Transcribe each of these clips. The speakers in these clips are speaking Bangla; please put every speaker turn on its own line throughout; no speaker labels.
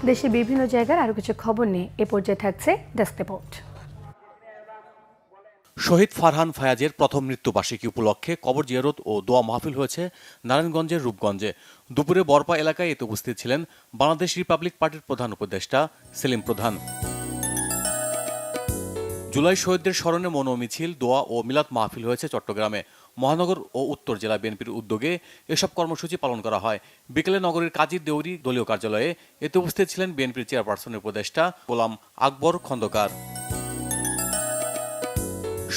দেশে বিভিন্ন জায়গার আরো কিছু খবর নিয়ে এ পর্যায়ে থাকছে ডেস্ক রিপোর্ট।
শহীদ ফারহান ফায়াজের প্রথম মৃত্যুবার্ষিকী উপলক্ষে কবর জিয়ারত ও দোয়া মাহফিল হয়েছে নারায়ণগঞ্জের রূপগঞ্জে। দুপুরে বরপা এলাকায় এতে উপস্থিত ছিলেন বাংলাদেশ রিপাবলিক পার্টির প্রধান উপদেষ্টা সেলিম প্রধান। জুলাই শহীদদের স্মরণে মৌন মিছিল, দোয়া ও মিলাদ মাহফিল হয়েছে চট্টগ্রামে। মহানগর ও উত্তর জেলা বিএনপির উদ্যোগে এসব কর্মসূচি পালন করা হয়। বিকেলে নগরীর কাজী দেউরি দলীয় কার্যালয়ে এতে উপস্থিত ছিলেন বিএনপির চেয়ারপারসনের উপদেষ্টা গোলাম আকবর খন্দকার।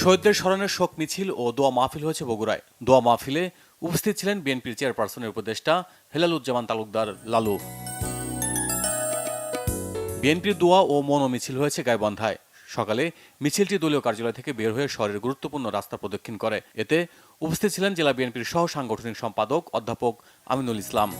শহীদদের স্মরণে শোক মিছিল ও দোয়া মাহফিল হয়েছে বগুড়ায়। দোয়া মাহফিলে উপস্থিত ছিলেন বিএনপির চেয়ারপারসনের উপদেষ্টা হেলালুজ্জামান তালুকদার লালু। বিএনপির দোয়া ও মৌন মিছিল হয়েছে গাইবান্ধায়। সকালে মিছিলটি দলীয় কার্যালয় থেকে বের হয়ে শহরের গুরুত্বপূর্ণ রাস্তা প্রদক্ষিণ করে। এতে উপস্থিত ছিলেন জেলা বিএনপির সহ সাংগঠনিক সম্পাদক অধ্যাপক আমিনুল ইসলাম।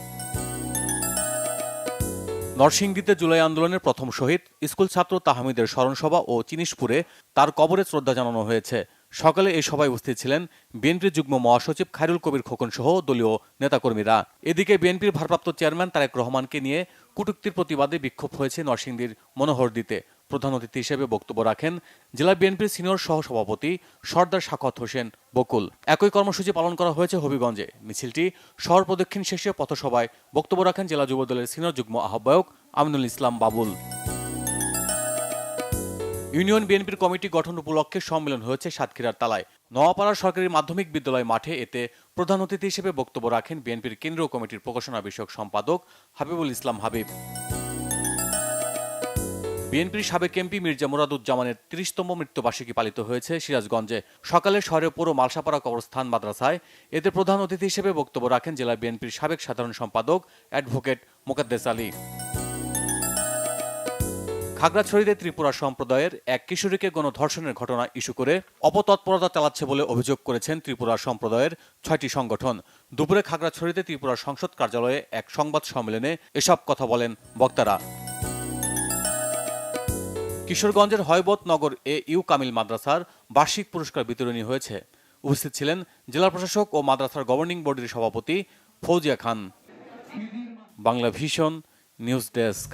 নরসিংদীতে জুলাই আন্দোলনের প্রথম শহীদ স্কুল ছাত্র তাহমিদের স্মরণসভা ও চিনিশপুরে তার কবরে শ্রদ্ধা জানানো হয়েছে। সকালে এই সভায় উপস্থিত ছিলেন বিএনপির যুগ্ম মহাসচিব খায়রুল কবির খোকন সহ দলীয় নেতাকর্মীরা। এদিকে বিএনপির ভারপ্রাপ্ত চেয়ারম্যান তারেক রহমানকে নিয়ে কটূক্তির প্রতিবাদে বিক্ষোভ হয়েছে নরসিংদীর মনোহরদীতে। প্রধান অতিথি হিসেবে বক্তব্য রাখেন জেলা বিএনপির সিনিয়র সহসভাপতি সর্দার সাখাওয়াত হোসেন বকুল। একই কর্মসূচি পালন করা হয়েছে হবিগঞ্জে। মিছিলটি শহর প্রদক্ষিণ শেষে পথসভায় বক্তব্য রাখেন জেলা যুবদলের সিনিয়র যুগ্ম আহ্বায়ক আমিনুল ইসলাম বাবুল। ইউনিয়ন বিএনপির কমিটি গঠন উপলক্ষে সম্মেলন হয়েছে সাতক্ষীরার তালায়। নোয়াপাড়া সরকারি মাধ্যমিক বিদ্যালয় মাঠে এতে প্রধান অতিথি হিসেবে বক্তব্য রাখেন বিএনপির কেন্দ্রীয় কমিটির প্রকাশনা বিষয়ক সম্পাদক হাবিবুল ইসলাম হাবিব। বিএনপির সাবেক এমপি মির্জা মুরাদুজ্জামানের ৩০তম মৃত্যুবার্ষিকী পালিত হয়েছে সিরাজগঞ্জে। সকালে শহরের পুরো মালসাপাড়া কবরস্থান মাদ্রাসায় এতে প্রধান অতিথি হিসেবে বক্তব্য রাখেন জেলা বিএনপির সাবেক সাধারণ সম্পাদক অ্যাডভোকেট মোকাদ্দেস আলী। খাগড়াছড়িতে ত্রিপুরা সম্প্রদায়ের এক কিশোরীকে গণধর্ষণের ঘটনা ইস্যু করে অপতৎপরতা চালাচ্ছে বলে অভিযোগ করেছেন ত্রিপুরা সম্প্রদায়ের ৬টি সংগঠন। দুপুরে খাগড়াছড়িতে ত্রিপুরা সংসদ কার্যালয়ে এক সংবাদ সম্মেলনে এসব কথা বলেন বক্তারা। কিশোরগঞ্জের হয়বত নগর এ ইউ কামিল মাদ্রাসার বার্ষিক পুরস্কার বিতরণী হয়েছে। উপস্থিত ছিলেন জেলা প্রশাসক ও মাদ্রাসার গভর্নিং বডির সভাপতি Fauzia Khan. Bangla vision news desk.